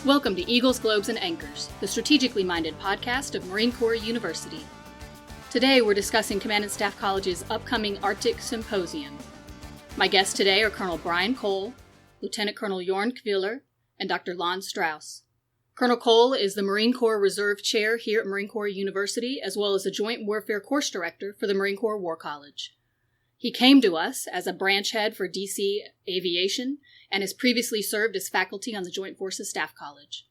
Welcome to Eagles, Globes, and Anchors, the strategically minded podcast of Marine Corps University. Today we're discussing Command and Staff College's upcoming Arctic Symposium. My guests today are Colonel Lt.Col, Lt.Col Joern Qviller, and Dr. Lon Strauss. Colonel Cole is the Marine Corps Reserve Chair here at Marine Corps University, as well as the Joint Warfare Course Director for the Marine Corps War College. He came to us as a branch head for DC Aviation and has previously served as faculty on the Joint Forces Staff College.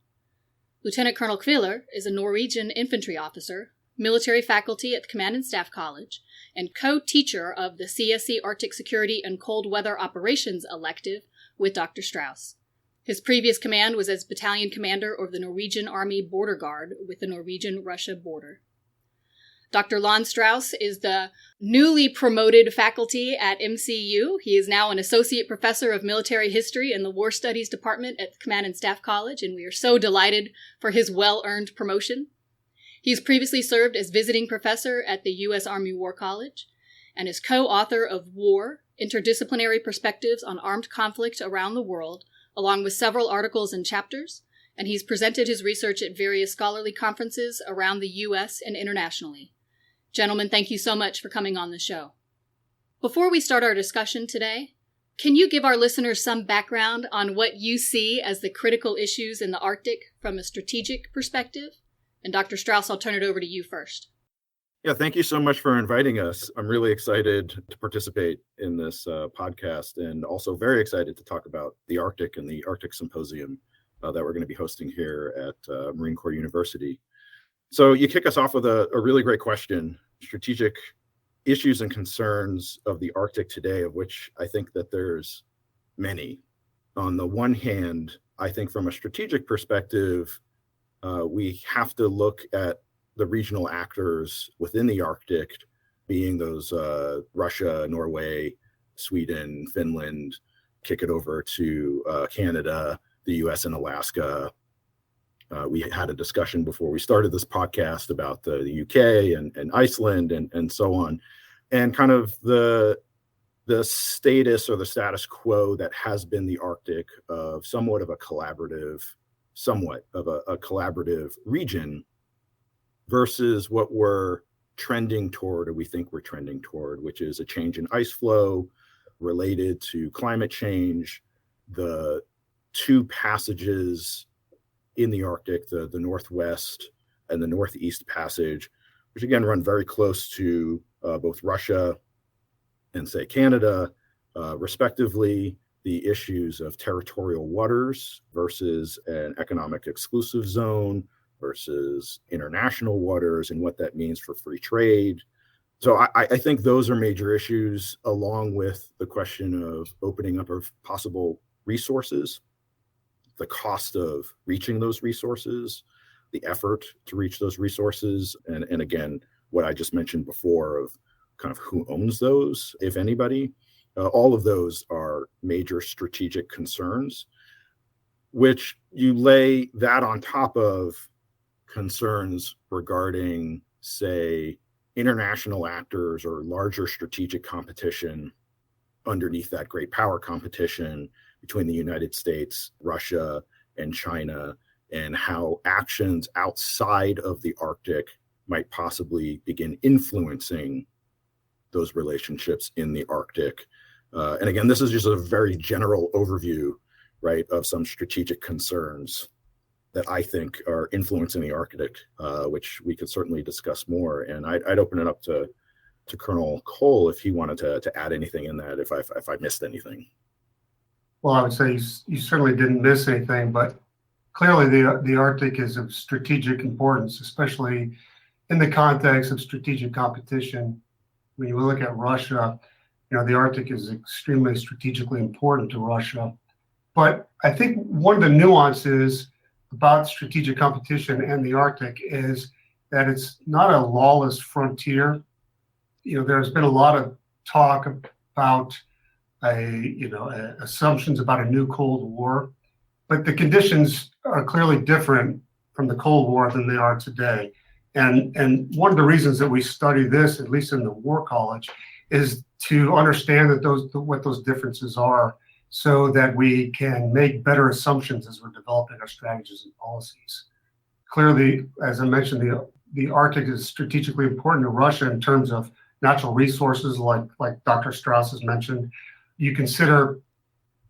Lt.Col Qviller is a Norwegian infantry officer, military faculty at the Command and Staff College, and co-teacher of the CSC Arctic Security and Cold Weather Operations elective with Dr. Strauss. His previous command was as battalion commander of the Norwegian Army Border Guard with the Norwegian-Russia border. Dr. Lon Strauss is the newly promoted faculty at MCU. He is now an associate professor of military history in the War Studies Department at the Command and Staff College, and we are so delighted for his well-earned promotion. He's previously served as visiting professor at the U.S. Army War College and is co-author of War, Interdisciplinary Perspectives on Armed Conflict Around the World, along with several articles and chapters, and he's presented his research at various scholarly conferences around the U.S. and internationally. Gentlemen, thank you so much for coming on the show. Before we start our discussion today, can you give our listeners some background on what you see as the critical issues in the Arctic from a strategic perspective? And Dr. Strauss, I'll turn it over to you first. Yeah, thank you so much for inviting us. I'm really excited to participate in this podcast and also very excited to talk about the Arctic and the Arctic Symposium that we're going to be hosting here at Marine Corps University. So you kick us off with a really great question, strategic issues and concerns of the Arctic today, of which I think that there's many. On the one hand, I think from a strategic perspective, we have to look at the regional actors within the Arctic, being those Russia, Norway, Sweden, Finland, kick it over to Canada, the US and Alaska. We had a discussion before we started this podcast about the UK and Iceland and so on, and kind of the status or the status quo that has been the Arctic of somewhat of a collaborative region versus what we're trending toward, or we think we're trending toward, which is a change in ice flow related to climate change, the two passages in the Arctic, the Northwest and the Northeast Passage, which again run very close to both Russia and, say, Canada, respectively, the issues of territorial waters versus an economic exclusive zone versus international waters and what that means for free trade. So I think those are major issues, along with the question of opening up of possible resources, the cost of reaching those resources, the effort to reach those resources, and again, what I just mentioned before of kind of who owns those, if anybody. All of those are major strategic concerns, which you lay that on top of concerns regarding, say, international actors or larger strategic competition underneath that great power competition between the United States, Russia, and China, and how actions outside of the Arctic might possibly begin influencing those relationships in the Arctic. And again, this is just a very general overview, right, of some strategic concerns that I think are influencing the Arctic, which we could certainly discuss more. And I'd open it up to Colonel Cole if he wanted to add anything in that, if I missed anything. Well, I would say you certainly didn't miss anything, but clearly the Arctic is of strategic importance, especially in the context of strategic competition. When you look at Russia, the Arctic is extremely strategically important to Russia. But I think one of the nuances about strategic competition and the Arctic is that it's not a lawless frontier. There's been a lot of talk about assumptions about a new Cold War, but the conditions are clearly different from the Cold War than they are today. And one of the reasons that we study this, at least in the War College, is to understand that what those differences are so that we can make better assumptions as we're developing our strategies and policies. Clearly, as I mentioned, the Arctic is strategically important to Russia in terms of natural resources, like Dr. Strauss has mentioned. You consider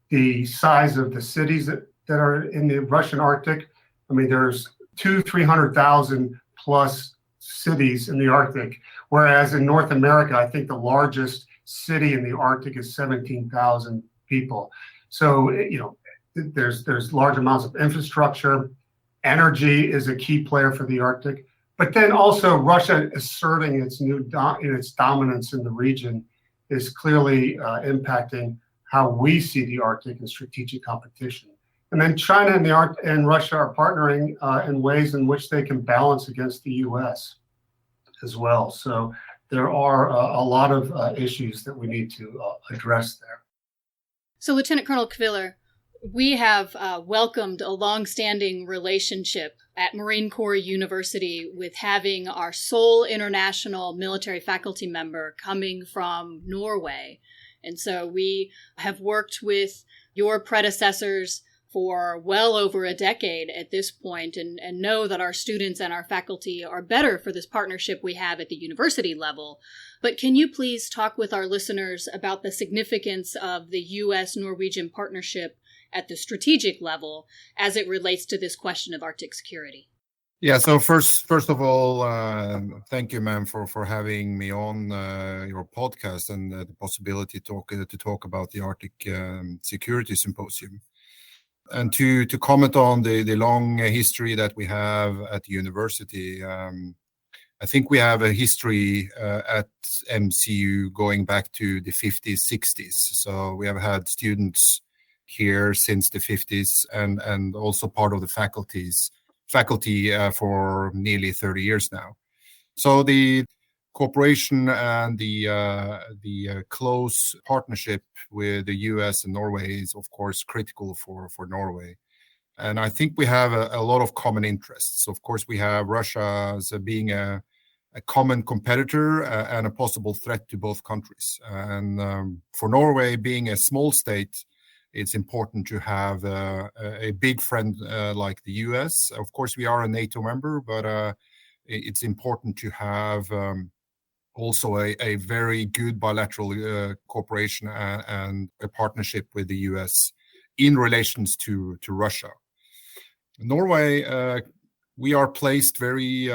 the size of the cities that are in the Russian Arctic. I mean, there's 300,000 plus cities in the Arctic, whereas in North America, I think the largest city in the Arctic is 17,000 people. So, there's large amounts of infrastructure. Energy is a key player for the Arctic. But then also Russia asserting its its dominance in the region is clearly impacting how we see the Arctic in strategic competition. And then China and Russia are partnering in ways in which they can balance against the U.S. as well. So there are a lot of issues that we need to address there. So Lieutenant Colonel Qviller, we have welcomed a long-standing relationship at Marine Corps University with having our sole international military faculty member coming from Norway. And so we have worked with your predecessors for well over a decade at this point, and know that our students and our faculty are better for this partnership we have at the university level. But can you please talk with our listeners about the significance of the U.S.-Norwegian partnership at the strategic level as it relates to this question of Arctic security? Yeah, so first of all, thank you, ma'am, for having me on your podcast and the possibility to talk about the Arctic Security Symposium. And to comment on the long history that we have at the university, I think we have a history at MCU going back to the 50s, 60s. So we have had students here since the 50s and also part of the faculty for nearly 30 years now. So the cooperation and the close partnership with the US and Norway is, of course, critical for Norway. And I think we have a lot of common interests. Of course, we have Russia as being a common competitor and a possible threat to both countries. And for Norway, being a small state, it's important to have a big friend like the US. Of course, we are a NATO member, but it's important to have also a very good bilateral cooperation and a partnership with the US in relations to Russia. Norway, we are placed very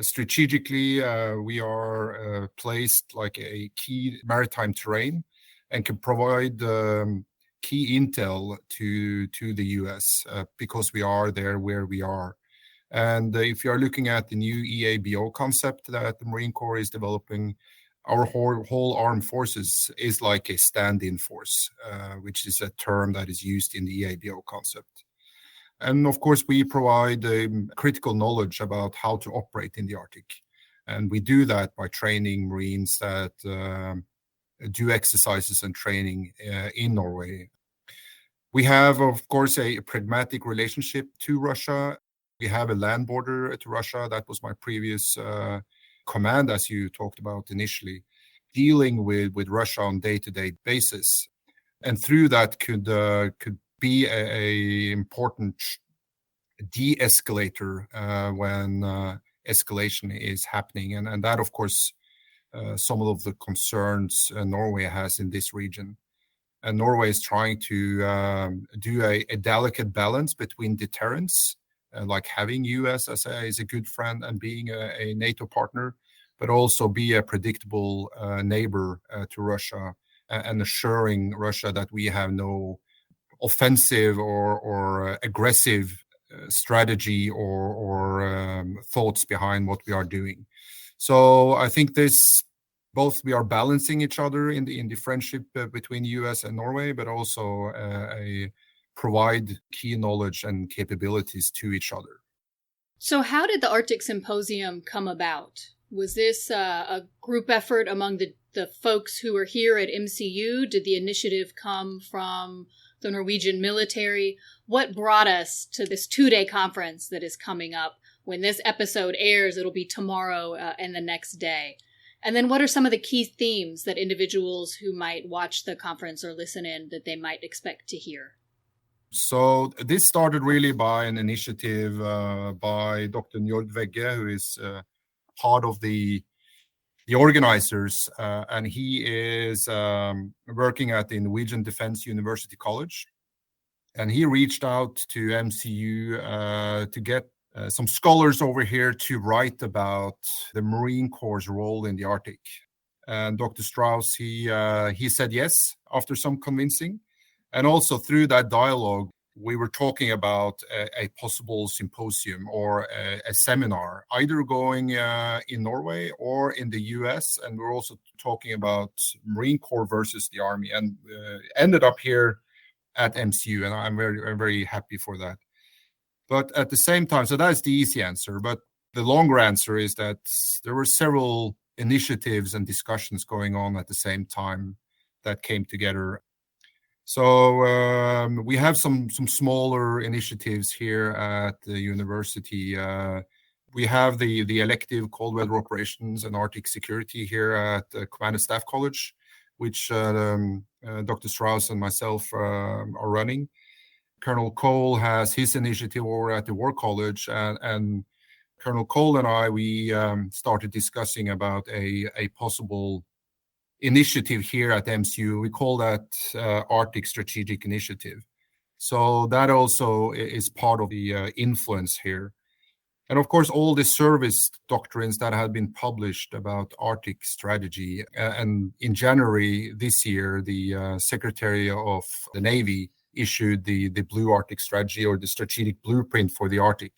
strategically. We are placed like a key maritime terrain and can provide key intel to the US because we are there where we are. And if you are looking at the new EABO concept that the Marine Corps is developing, our whole armed forces is like a stand-in force, which is a term that is used in the EABO concept. And of course, we provide critical knowledge about how to operate in the Arctic. And we do that by training Marines that do exercises and training in Norway. We have, of course, a pragmatic relationship to Russia. We have a land border to Russia. That was my previous command, as you talked about initially, dealing with Russia on day-to-day basis. And through that could be a important de-escalator when escalation is happening. And that, of course, some of the concerns Norway has in this region. And Norway is trying to do a delicate balance between deterrence, like having US as a good friend and being a NATO partner, but also be a predictable neighbor to Russia and assuring Russia that we have no offensive or aggressive strategy or thoughts behind what we are doing. So I think both we are balancing each other in the friendship between US and Norway, but also provide key knowledge and capabilities to each other. So how did the Arctic Symposium come about? Was this a group effort among the folks who were here at MCU? Did the initiative come from the Norwegian military? What brought us to this 2-day conference that is coming up? When this episode airs, it'll be tomorrow and the next day. And then what are some of the key themes that individuals who might watch the conference or listen in that they might expect to hear? So this started really by an initiative by Dr. Joern Qviller, who is part of the organizers, and he is working at the Norwegian Defense University College. And he reached out to MCU to get some scholars over here to write about the Marine Corps' role in the Arctic. And Dr. Strauss, he said yes after some convincing. And also through that dialogue, we were talking about a possible symposium or a seminar, either going in Norway or in the US. And we're also talking about Marine Corps versus the Army, and ended up here at MCU. And I'm very happy for that. But at the same time, so that's the easy answer. But the longer answer is that there were several initiatives and discussions going on at the same time that came together. So we have some smaller initiatives here at the university. We have the elective cold weather operations and Arctic security here at the Command and Staff College, which Dr. Strauss and myself are running. Lt.Col has his initiative over at the War College, and Lt.Col and I, we started discussing about a possible initiative here at MCU. We call that Arctic Strategic Initiative. So that also is part of the influence here. And of course, all the service doctrines that have been published about Arctic strategy. And in January this year, the Secretary of the Navy issued the Blue Arctic Strategy, or the strategic blueprint for the Arctic,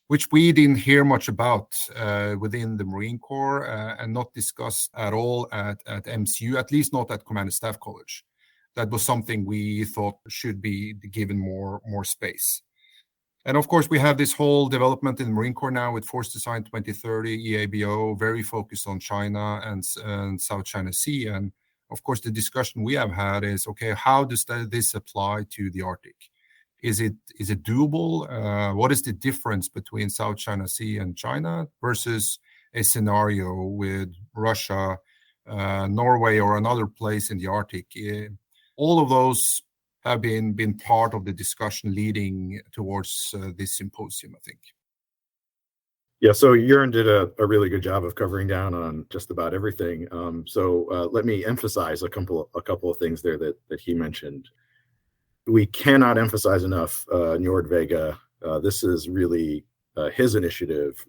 which we didn't hear much about within the Marine Corps and not discussed at all at MCU, at least not at Command and Staff College. That was something we thought should be given more space. And of course, we have this whole development in the Marine Corps now with Force Design 2030, EABO, very focused on China and South China Sea. And of course, the discussion we have had is, okay, how does this apply to the Arctic? Is it doable? What is the difference between South China Sea and China versus a scenario with Russia, Norway, or another place in the Arctic? All of those have been part of the discussion leading towards this symposium, I think. Yeah, so Joern did a really good job of covering down on just about everything. So let me emphasize a couple of things there that he mentioned. We cannot emphasize enough Joern Qviller. This is really his initiative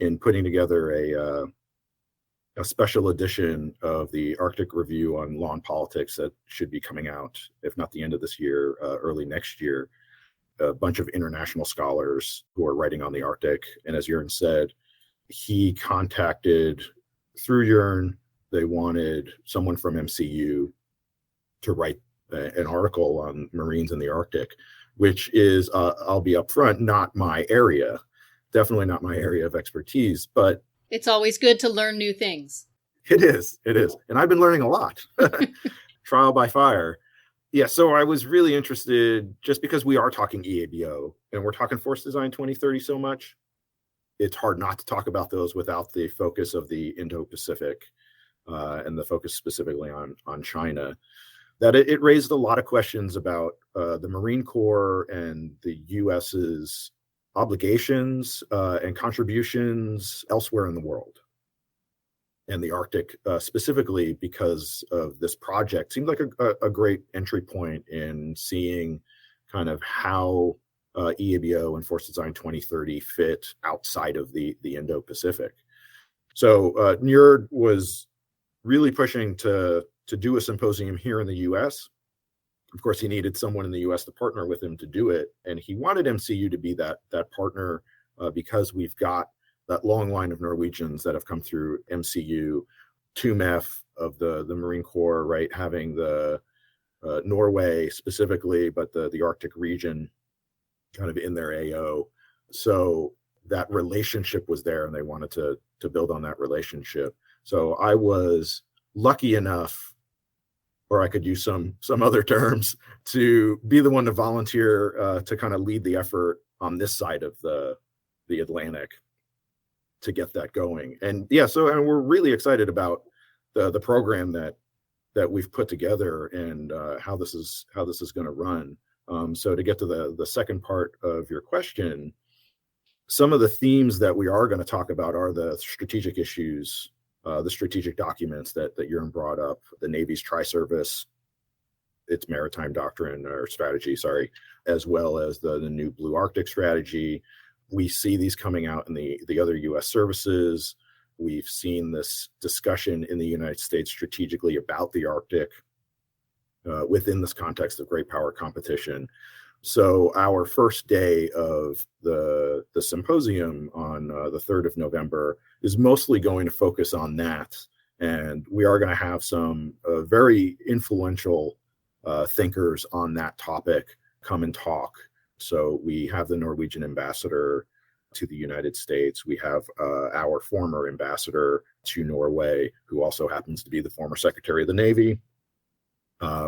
in putting together a special edition of the Arctic Review on Law and Politics that should be coming out, if not the end of this year, early next year. A bunch of international scholars who are writing on the Arctic. And as Joern said, he contacted, through Joern, they wanted someone from MCU to write an article on Marines in the Arctic, which is, I'll be upfront, not my area, definitely not my area of expertise, but it's always good to learn new things. It is. And I've been learning a lot, trial by fire. Yeah, so I was really interested, just because we are talking EABO and we're talking Force Design 2030 so much, it's hard not to talk about those without the focus of the Indo-Pacific and the focus specifically on China. That it raised a lot of questions about the Marine Corps and the US's obligations and contributions elsewhere in the world. And the Arctic specifically, because of this project, seemed like a great entry point in seeing kind of how EABO and Force Design 2030 fit outside of the Indo-Pacific. So Joern was really pushing to do a symposium here in the US. Of course, he needed someone in the US to partner with him to do it. And he wanted MCU to be that partner because we've got that long line of Norwegians that have come through MCU, 2MEF of the Marine Corps, right? Having the Norway specifically, but the Arctic region kind of in their AO. So that relationship was there and they wanted to build on that relationship. So I was lucky enough, or I could use some other terms, to be the one to volunteer to kind of lead the effort on this side of the Atlantic. to get that going. And and we're really excited about the program that we've put together and how this is going to run. So to get to the second part of your question, some of the themes that we are going to talk about are the strategic issues, the strategic documents that Joern brought up, the Navy's tri-service, its maritime doctrine or strategy, as well as the new Blue Arctic strategy. We see these coming out in the other U.S. services. We've seen this discussion in the United States strategically about the Arctic within this context of great power competition. So our first day of the symposium on the 3rd of November is mostly going to focus on that. And we are going to have some very influential thinkers on that topic come and talk. So we have the Norwegian ambassador to the United States. We have our former ambassador to Norway, who also happens to be the former Secretary of the Navy.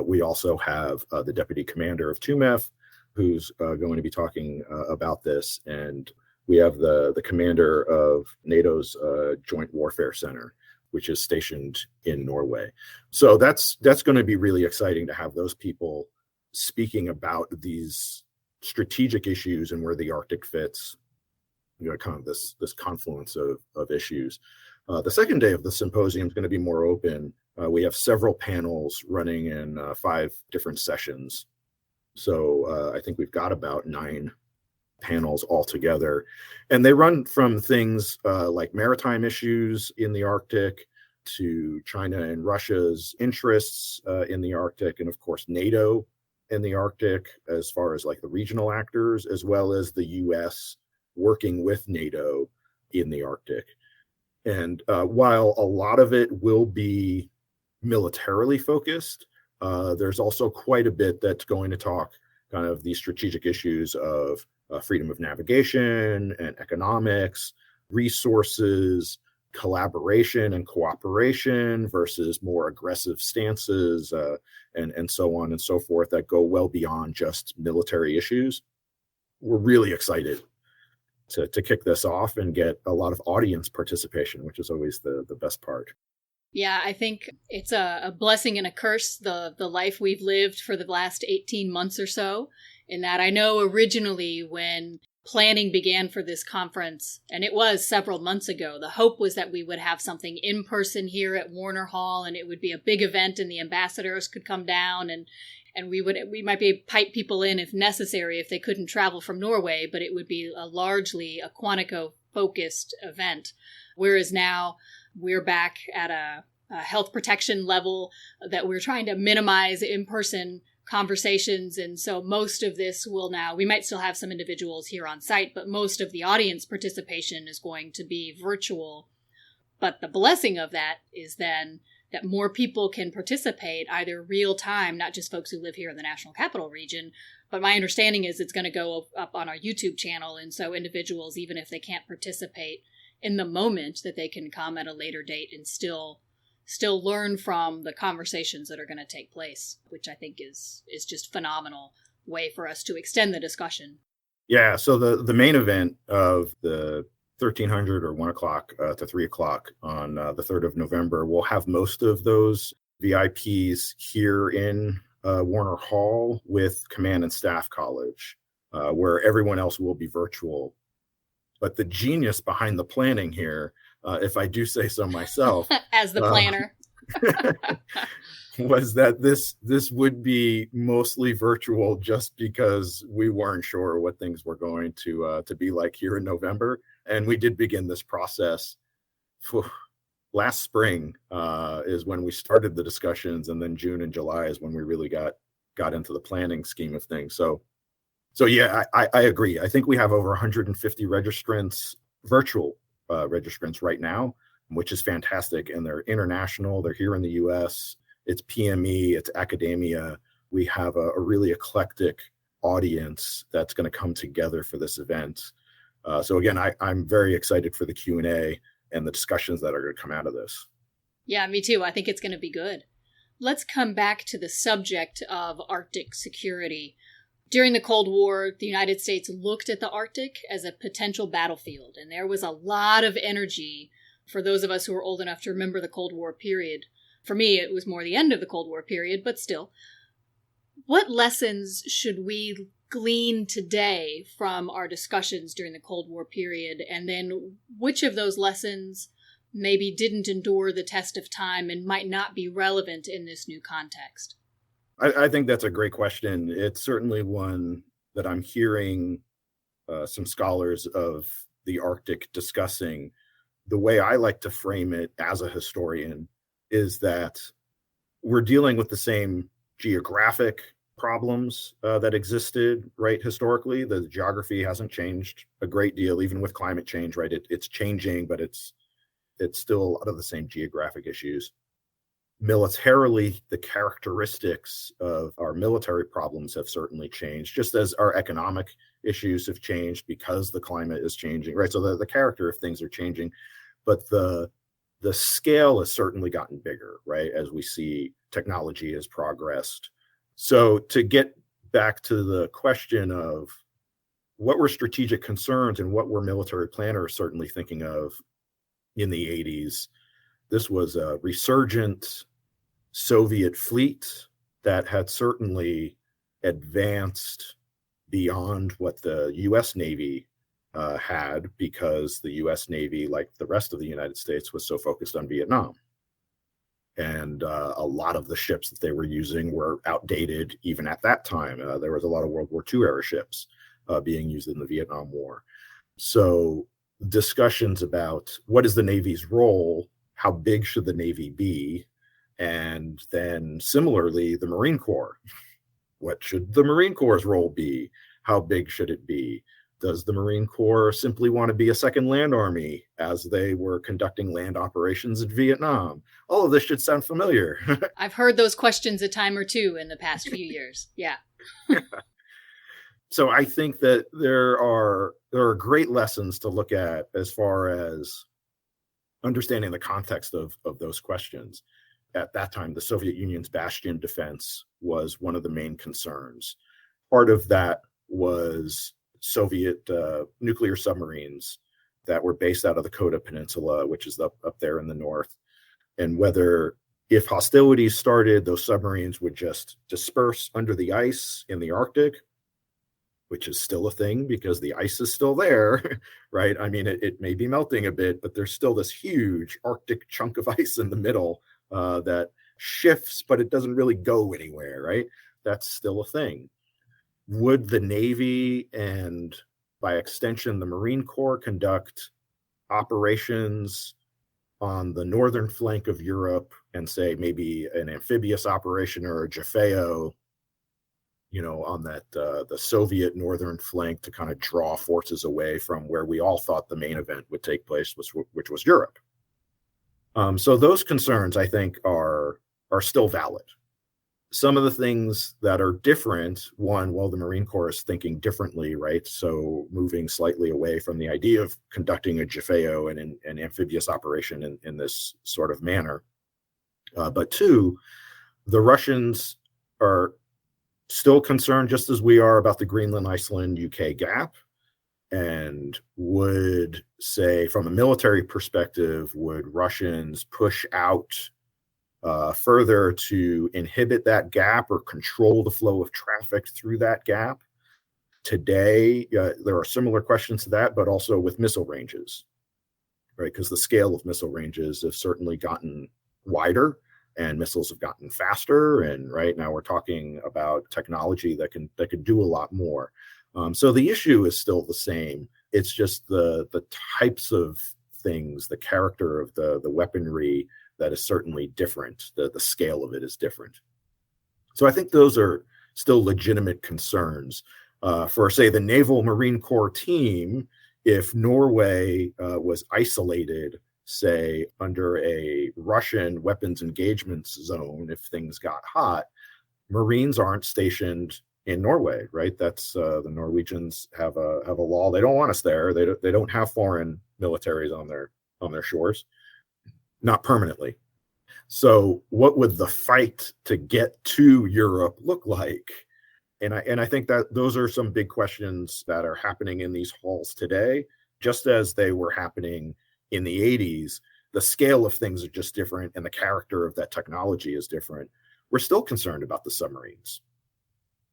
We also have the deputy commander of TUMEF, who's going to be talking about this. And we have the commander of NATO's Joint Warfare Center, which is stationed in Norway. So that's going to be really exciting to have those people speaking about these strategic issues and where the Arctic fits, kind of this confluence of issues. The second day of the symposium is going to be more open. We have several panels running in 5 different sessions. So I think we've got about 9 panels altogether. And they run from things like maritime issues in the Arctic to China and Russia's interests in the Arctic, and of course NATO in the Arctic as far as like the regional actors, as well as the US working with NATO in the Arctic. And while a lot of it will be militarily focused, there's also quite a bit that's going to talk kind of the strategic issues of freedom of navigation and economics, resources, collaboration and cooperation versus more aggressive stances, and so on and so forth that go well beyond just military issues. We're really excited to kick this off and get a lot of audience participation, which is always the best part. Yeah, I think it's a blessing and a curse, the life we've lived for the last 18 months or so, in that I know originally when planning began for this conference, and it was several months ago, the hope was that we would have something in person here at Warner Hall, and it would be a big event and the ambassadors could come down and we might be able to pipe people in if necessary if they couldn't travel from Norway, but it would be largely a Quantico-focused event. Whereas now we're back at a health protection level that we're trying to minimize in-person conversations. And so most of this we might still have some individuals here on site, but most of the audience participation is going to be virtual. But the blessing of that is then that more people can participate either real time, not just folks who live here in the National Capital Region, but my understanding is it's going to go up on our YouTube channel. And so individuals, even if they can't participate in the moment, that they can come at a later date and still learn from the conversations that are going to take place, which I think is just phenomenal way for us to extend the discussion. Yeah, so the main event of the 1300 or 1 o'clock to 3 o'clock on the 3rd of November, we'll have most of those VIPs here in Warner Hall with Command and Staff College, where everyone else will be virtual. But the genius behind the planning here, if I do say so myself, as the planner, was that this would be mostly virtual just because we weren't sure what things were going to be like here in November. And we did begin this process last spring is when we started the discussions, and then June and July is when we really got into the planning scheme of things. So yeah, I agree. I think we have over 150 registrants, virtual registrants right now, which is fantastic. And they're international. They're here in the US. It's PME, it's academia. We have a really eclectic audience that's going to come together for this event. So again, I'm very excited for the Q&A and the discussions that are going to come out of this. Yeah, me too. I think it's going to be good. Let's come back to the subject of Arctic security. During the Cold War, the United States looked at the Arctic as a potential battlefield, and there was a lot of energy for those of us who are old enough to remember the Cold War period. For me, it was more the end of the Cold War period, but still. What lessons should we glean today from our discussions during the Cold War period, and then which of those lessons maybe didn't endure the test of time and might not be relevant in this new context? I think that's a great question. It's certainly one that I'm hearing some scholars of the Arctic discussing. The way I like to frame it as a historian is that we're dealing with the same geographic problems that existed, right, historically. The geography hasn't changed a great deal, even with climate change, right? It's changing, but it's still a lot of the same geographic issues. Militarily, the characteristics of our military problems have certainly changed, just as our economic issues have changed because the climate is changing, right? So the character of things are changing, but the scale has certainly gotten bigger, right? As we see technology has progressed. So to get back to the question of what were strategic concerns and what were military planners certainly thinking of in the 80s, this was a resurgent Soviet fleet that had certainly advanced beyond what the U.S. Navy had, because the U.S. Navy, like the rest of the United States, was so focused on Vietnam. And a lot of the ships that they were using were outdated even at that time. There was a lot of World War II era ships being used in the Vietnam War. So discussions about what is the Navy's role, how big should the Navy be, and then similarly, the Marine Corps. What should the Marine Corps' role be? How big should it be? Does the Marine Corps simply want to be a second land army as they were conducting land operations in Vietnam? All of this should sound familiar. I've heard those questions a time or two in the past few years. Yeah. So I think that there are great lessons to look at as far as understanding the context of those questions. At that time, the Soviet Union's bastion defense was one of the main concerns. Part of that was Soviet nuclear submarines that were based out of the Kola Peninsula, which is up there in the north, and whether, if hostilities started, those submarines would just disperse under the ice in the Arctic, which is still a thing because the ice is still there, right? I mean, it may be melting a bit, but there's still this huge Arctic chunk of ice in the middle that shifts, but it doesn't really go anywhere, right? That's still a thing. Would the Navy and, by extension, the Marine Corps conduct operations on the northern flank of Europe and say maybe an amphibious operation or a JFAO, on that the Soviet northern flank to kind of draw forces away from where we all thought the main event would take place, which was Europe? So those concerns, I think, are still valid. Some of the things that are different, one, well, the Marine Corps is thinking differently, right? So moving slightly away from the idea of conducting a JFAO and an amphibious operation in this sort of manner. But two, the Russians are still concerned, just as we are, about the Greenland, Iceland, UK gap, and would say, from a military perspective, would Russians push out further to inhibit that gap or control the flow of traffic through that gap? Today, there are similar questions to that, but also with missile ranges, right? Because the scale of missile ranges have certainly gotten wider, and missiles have gotten faster. And right now we're talking about technology that could do a lot more. So the issue is still the same. It's just the types of things, the character of the weaponry that is certainly different. The scale of it is different. So I think those are still legitimate concerns. For, say, the Naval Marine Corps team, if Norway was isolated, say, under a Russian weapons engagement zone, if things got hot, Marines aren't stationed in Norway, right? That's the Norwegians have a law. They don't want us there. They don't have foreign militaries on their shores, not permanently. So what would the fight to get to Europe look like? And I think that those are some big questions that are happening in these halls today, just as they were happening in the 80s. The scale of things are just different, and the character of that technology is different. We're still concerned about the submarines,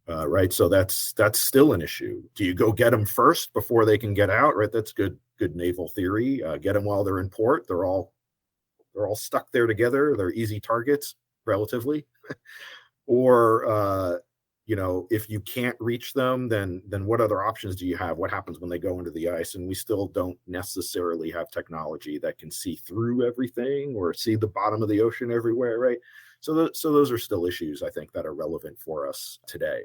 right? So that's still an issue. Do you go get them first before they can get out? Right? That's good naval theory. Get them while they're in port. They're all stuck there together. They're easy targets, relatively. Or if you can't reach them, then what other options do you have? What happens when they go into the ice? And we still don't necessarily have technology that can see through everything or see the bottom of the ocean everywhere, right? So those are still issues, I think, that are relevant for us today.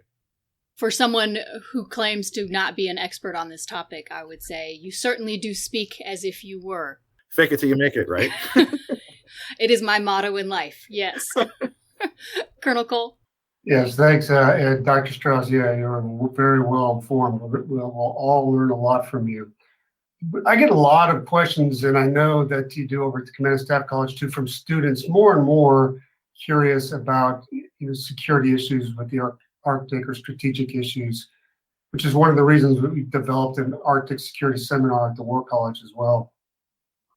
For someone who claims to not be an expert on this topic, I would say you certainly do speak as if you were. Fake it till you make it, right? It is my motto in life, yes. Colonel Cole? Yes, thanks, Dr. Strauss. Yeah, you're very well informed. We'll all learn a lot from you. But I get a lot of questions, and I know that you do over at the Command and Staff College too, from students more and more curious about security issues with the Arctic or strategic issues, which is one of the reasons that we developed an Arctic security seminar at the War College as well.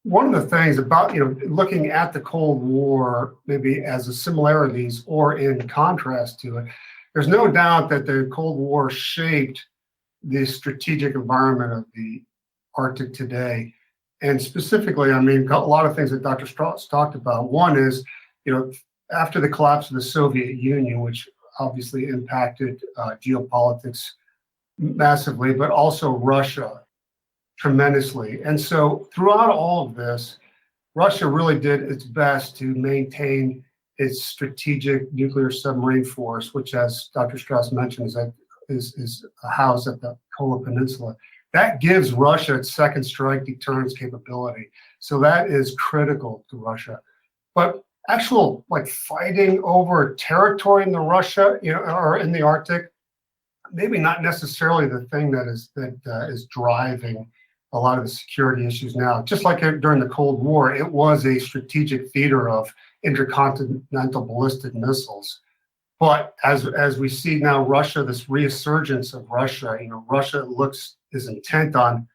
One of the things about, looking at the Cold War, maybe as a similarities or in contrast to it, there's no doubt that the Cold War shaped the strategic environment of the Arctic today. And specifically, a lot of things that Dr. Strauss talked about. One is, after the collapse of the Soviet Union, which obviously impacted geopolitics massively, but also Russia tremendously. And so throughout all of this, Russia really did its best to maintain its strategic nuclear submarine force, which, as Dr. Strauss mentioned, is housed at the Kola Peninsula. That gives Russia its second strike deterrence capability. So that is critical to Russia. But actual fighting over territory in the Russia, or in the Arctic, maybe not necessarily the thing that is driving a lot of the security issues now. Just like during the Cold War, it was a strategic theater of intercontinental ballistic missiles. But as we see now, Russia, this resurgence of Russia, Russia is intent on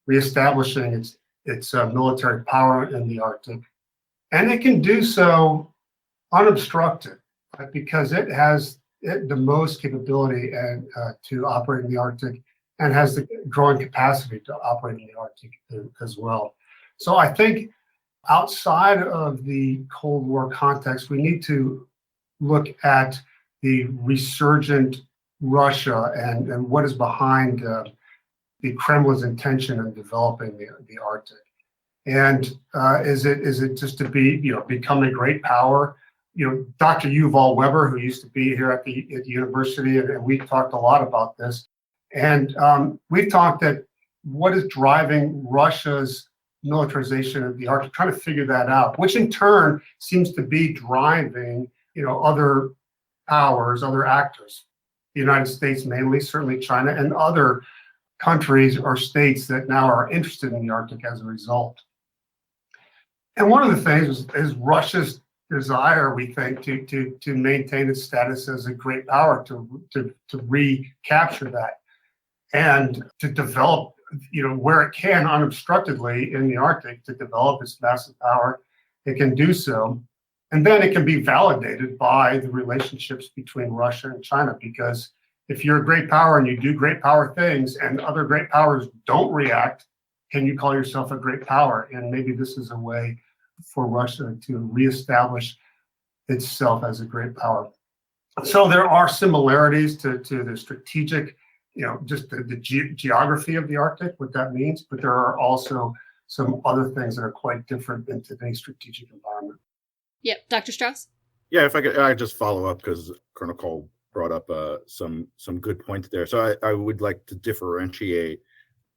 reestablishing its military power in the Arctic, and it can do so unobstructed, right? Because it has the most capability to operate in the Arctic, and has the growing capacity to operate in the Arctic as well. So I think outside of the Cold War context, we need to look at the resurgent Russia and what is behind the Kremlin's intention in developing the Arctic. And is it just to become a great power? Dr. Yuval Weber, who used to be here at the university, and we talked a lot about this. And we've talked that what is driving Russia's militarization of the Arctic, trying to figure that out, which in turn seems to be driving, other powers, other actors, the United States mainly, certainly China, and other countries or states that now are interested in the Arctic as a result. And one of the things is Russia's desire, we think, to maintain its status as a great power, to recapture that, and to develop, where it can unobstructedly in the Arctic, to develop its massive power. It can do so. And then it can be validated by the relationships between Russia and China, because if you're a great power and you do great power things and other great powers don't react, can you call yourself a great power? And maybe this is a way for Russia to reestablish itself as a great power. So there are similarities to the strategic, just the geography of the Arctic, what that means, but there are also some other things that are quite different in today's strategic environment. Yeah, Dr. Strauss? Yeah, if I just follow up, because Colonel Cole brought up some good points there. So I would like to differentiate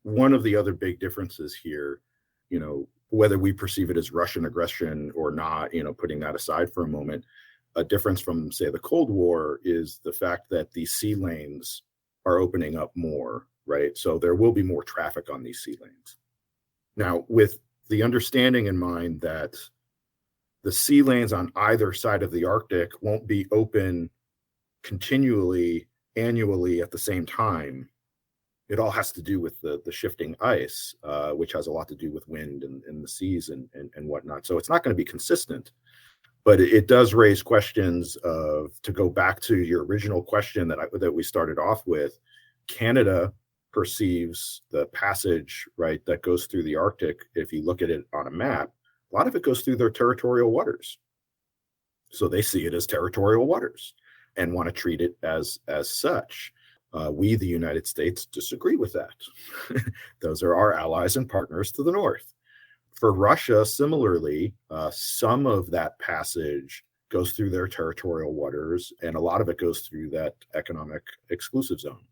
one of the other big differences here, whether we perceive it as Russian aggression or not, putting that aside for a moment. A difference from, say, the Cold War is the fact that these sea lanes are opening up more, right? So there will be more traffic on these sea lanes. Now, with the understanding in mind that the sea lanes on either side of the Arctic won't be open continually annually at the same time, it all has to do with the shifting ice, which has a lot to do with wind and the seas and whatnot. So it's not going to be consistent, but it does raise questions of, to go back to your original question that we started off with, Canada perceives the passage, right, that goes through the Arctic. If you look at it on a map, a lot of it goes through their territorial waters. So they see it as territorial waters and want to treat it as such. We, the United States, disagree with that. Those are our allies and partners to the north. For Russia, similarly, some of that passage goes through their territorial waters, and a lot of it goes through that economic exclusive zone.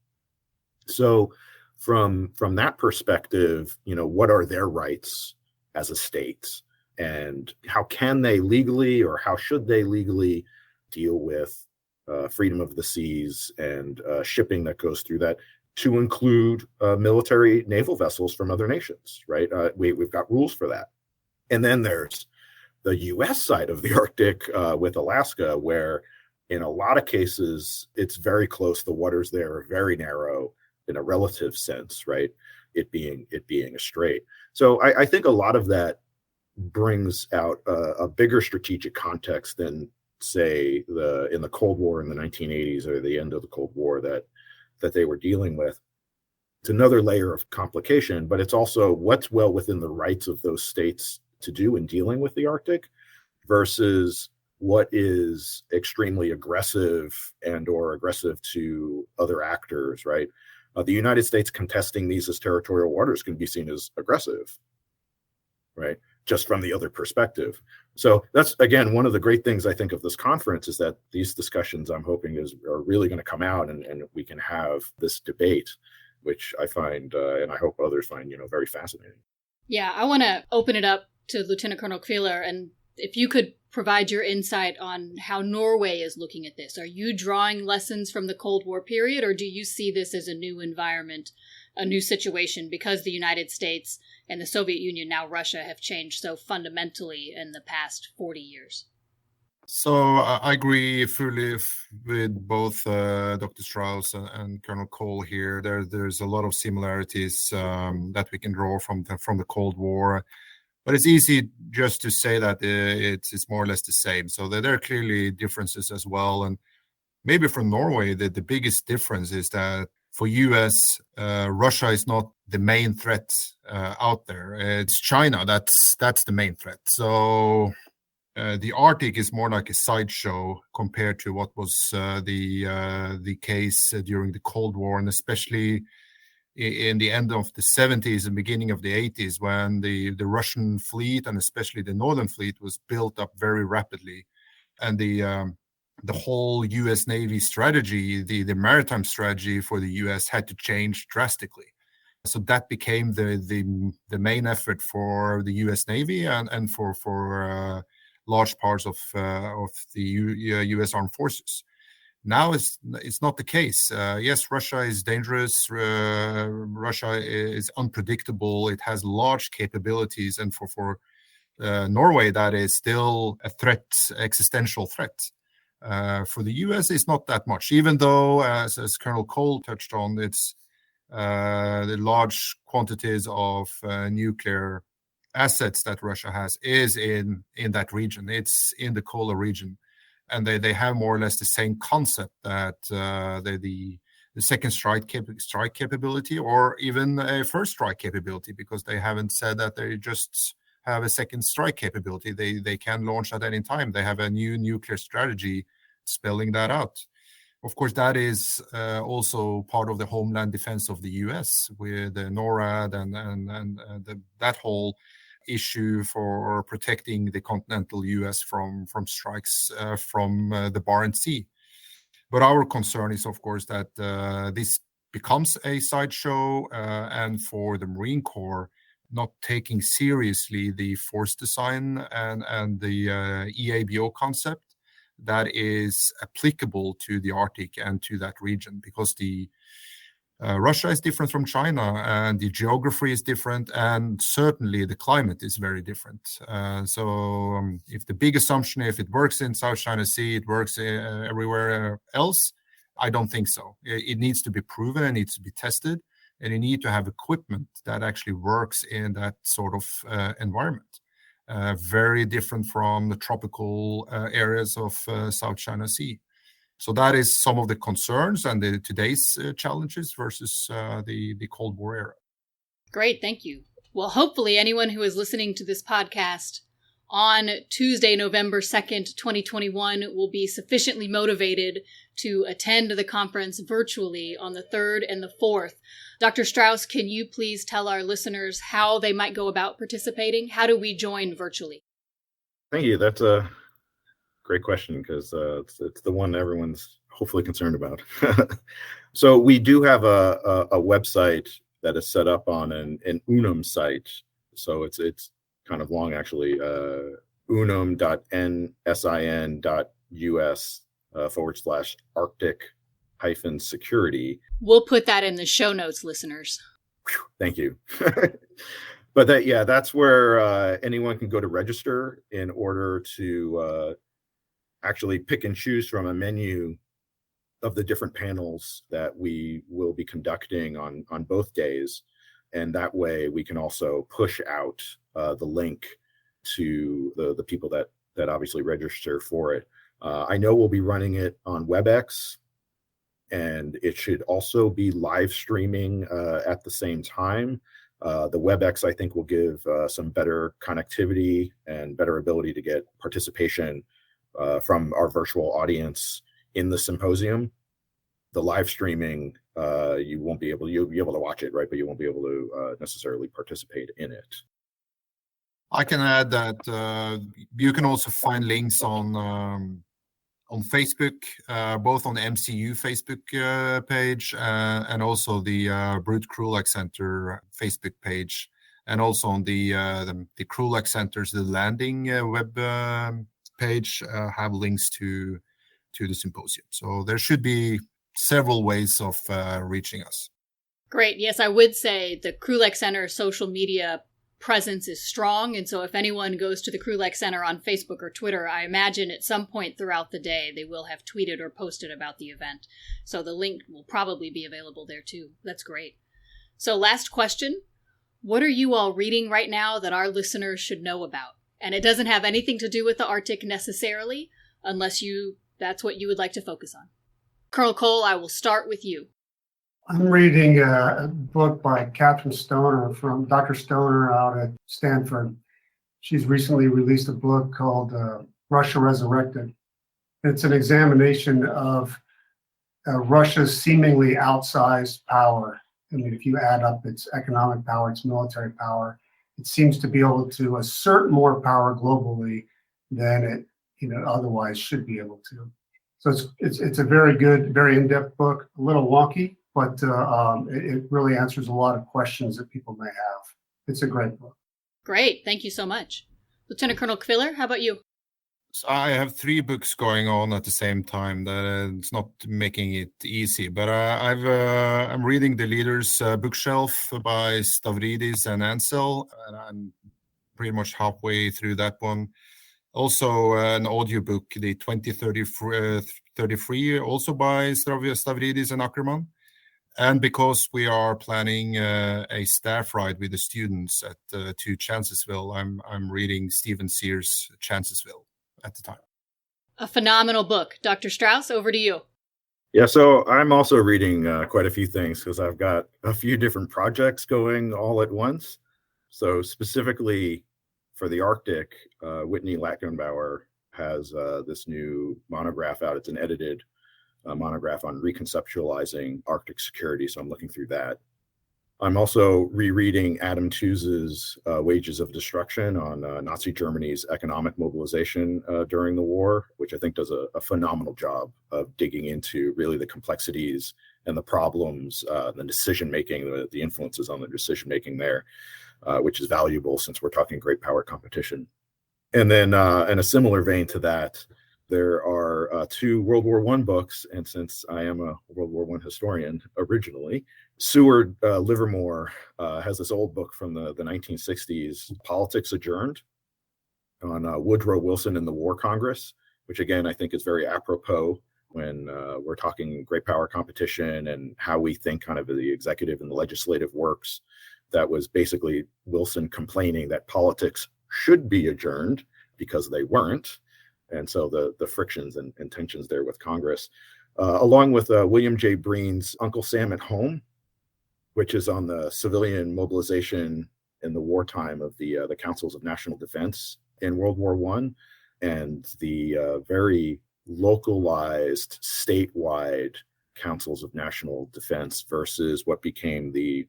So from that perspective, what are their rights as a state, and how can they legally, or how should they legally deal with freedom of the seas and shipping that goes through that, to include military naval vessels from other nations, right? We've got rules for that. And then there's the U.S. side of the Arctic with Alaska, where in a lot of cases, it's very close. The waters there are very narrow in a relative sense, right? It being a strait. So I think a lot of that brings out a bigger strategic context than, say, in the Cold War in the 1980s, or the end of the Cold War that they were dealing with. It's another layer of complication, but it's also what's well within the rights of those states to do in dealing with the Arctic versus what is extremely aggressive or aggressive to other actors, right? The United States contesting these as territorial waters can be seen as aggressive, right? Just from the other perspective. So that's, again, one of the great things I think of this conference, is that these discussions, I'm hoping, are really going to come out, and we can have this debate, which I find, and I hope others find, very fascinating. Yeah, I want to open it up to Lt.Col Qviller, and if you could provide your insight on how Norway is looking at this. Are you drawing lessons from the Cold War period, or do you see this as a new environment, a new situation, because the United States and the Soviet Union, now Russia, have changed so fundamentally in the past 40 years? So I agree fully with both Dr. Strauss and Colonel Cole here. There's a lot of similarities that we can draw from the Cold War, but it's easy just to say that it's more or less the same. So there are clearly differences as well. And maybe for Norway, the biggest difference is that for US, Russia is not the main threat out there. It's China that's the main threat. So the Arctic is more like a sideshow compared to what was the case during the Cold War, and especially in the end of the 70s and beginning of the 80s, when the Russian fleet, and especially the Northern Fleet, was built up very rapidly. And the whole U.S. Navy strategy, the maritime strategy for the U.S. had to change drastically. So that became the main effort for the U.S. Navy and for large parts of the U.S. Armed Forces. Now it's not the case. Yes, Russia is dangerous. Russia is unpredictable. It has large capabilities, and for Norway, that is still a threat, existential threat. For the U.S., it's not that much, even though, as Colonel Cole touched on, it's the large quantities of nuclear assets that Russia has is in that region. It's in the Kola region. And they have more or less the same concept, that the second strike capability, or even a first strike capability, because they haven't said that they just have a second strike capability. They can launch at any time. They have a new nuclear strategy spelling that out. Of course, that is also part of the homeland defense of the U.S. with NORAD and that whole issue for protecting the continental U.S. from strikes from the Barents Sea. But our concern is, of course, that this becomes a sideshow, and for the Marine Corps, not taking seriously the force design and the EABO concept that is applicable to the Arctic and to that region, because Russia is different from China, and the geography is different, and certainly the climate is very different. If the big assumption, if it works in South China Sea, it works everywhere else, I don't think so. It needs to be proven, it needs to be tested, and you need to have equipment that actually works in that sort of environment. Very different from the tropical areas of South China Sea. So that is some of the concerns and today's challenges versus the Cold War era. Great, thank you. Well, hopefully anyone who is listening to this podcast on Tuesday, November 2nd, 2021, will be sufficiently motivated to attend the conference virtually on the 3rd and the 4th. Dr. Strauss, can you please tell our listeners how they might go about participating? How do we join virtually? Thank you. That's a great question because it's the one everyone's hopefully concerned about. So we do have a website that is set up on an UNAM site. So it's kind of long, actually, unam.nsin.us/Arctic-security. We'll put that in the show notes, listeners. Thank you. But that's where anyone can go to register in order to actually pick and choose from a menu of the different panels that we will be conducting on both days. And that way we can also push out the link to the people that obviously register for it. I know we'll be running it on WebEx, and it should also be live streaming at the same time. The WebEx, I think, will give some better connectivity and better ability to get participation from our virtual audience in the symposium. The live streaming, you won't be able, you'll be able to watch it, right? But you won't be able to necessarily participate in it. I can add that you can also find links on Facebook, both on the MCU Facebook page and also the Brute Krulak Center Facebook page, and also on the Krulak Center's the landing web page have links to the symposium. So there should be several ways of reaching us. Great. Yes, I would say the Krulak Center social media presence is strong. And so if anyone goes to the Krulak Center on Facebook or Twitter, I imagine at some point throughout the day, they will have tweeted or posted about the event. So the link will probably be available there too. That's great. So last question. What are you all reading right now that our listeners should know about? And it doesn't have anything to do with the Arctic necessarily, unless that's what you would like to focus on. Lt.Col, I will start with you. I'm reading a book by Catherine Stoner from Dr. Stoner out at Stanford. She's recently released a book called Russia Resurrected. It's an examination of Russia's seemingly outsized power. I mean, if you add up its economic power, its military power, it seems to be able to assert more power globally than it otherwise should be able to. So it's a very good, very in-depth book, a little wonky, but it really answers a lot of questions that people may have. It's a great book. Great. Thank you so much. Lt.Col Qviller, how about you? So I have 3 books going on at the same time. It's not making it easy, but I'm reading The Leader's Bookshelf by Stavridis and Ansel, and I'm pretty much halfway through that one. Also an audiobook, the 2033, also by Stavridis and Ackerman. And because we are planning a staff ride with the students to Chancellorsville, I'm reading Stephen Sears' Chancellorsville at the time. A phenomenal book. Dr. Strauss, over to you. Yeah, so I'm also reading quite a few things because I've got a few different projects going all at once. So specifically for the Arctic, Whitney Latgenbauer has this new monograph out. It's an edited monograph on reconceptualizing Arctic security, so I'm looking through that. I'm also rereading Adam Tooze's Wages of Destruction on Nazi Germany's economic mobilization during the war, which I think does a phenomenal job of digging into really the complexities and the problems, the decision-making, the influences on the decision-making there, which is valuable since we're talking great power competition. And then in a similar vein to that, there are 2 World War I books, and since I am a World War I historian originally, Seward Livermore has this old book from the 1960s, Politics Adjourned, on Woodrow Wilson and the War Congress, which again I think is very apropos when we're talking great power competition and how we think kind of the executive and the legislative works. That was basically Wilson complaining that politics should be adjourned because they weren't. And so the frictions and tensions there with Congress, along with William J. Breen's Uncle Sam at Home, which is on the civilian mobilization in the wartime of the Councils of National Defense in World War I, and the very localized statewide Councils of National Defense versus what became the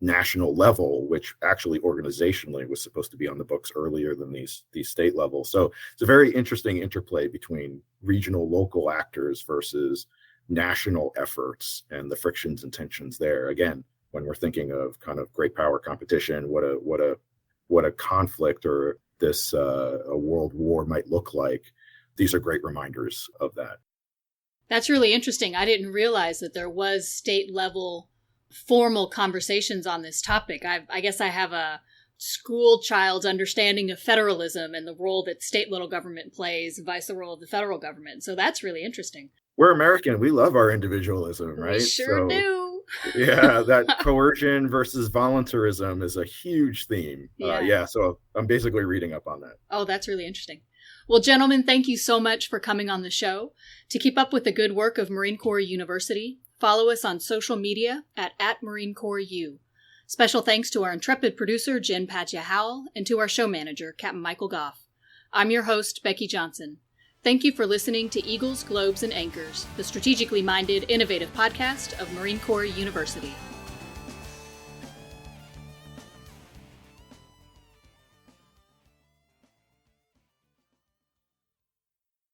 national level, which actually organizationally was supposed to be on the books earlier than these state levels. So it's a very interesting interplay between regional local actors versus national efforts and the frictions and tensions there. Again, when we're thinking of kind of great power competition, what a conflict or this a world war might look like, these are great reminders of that. That's really interesting. I didn't realize that there was state level formal conversations on this topic. I guess I have a school child's understanding of federalism and the role that state level government plays, vice the role of the federal government. So that's really interesting. We're American. We love our individualism, right? We sure do. Yeah, that coercion versus voluntarism is a huge theme. So I'm basically reading up on that. Oh, that's really interesting. Well, gentlemen, thank you so much for coming on the show. To keep up with the good work of Marine Corps University, follow us on social media at Marine Corps U. Special thanks to our intrepid producer, Jen Patja Howell, and to our show manager, Captain Michael Goff. I'm your host, Becky Johnson. Thank you for listening to Eagles, Globes, and Anchors, the strategically minded, innovative podcast of Marine Corps University.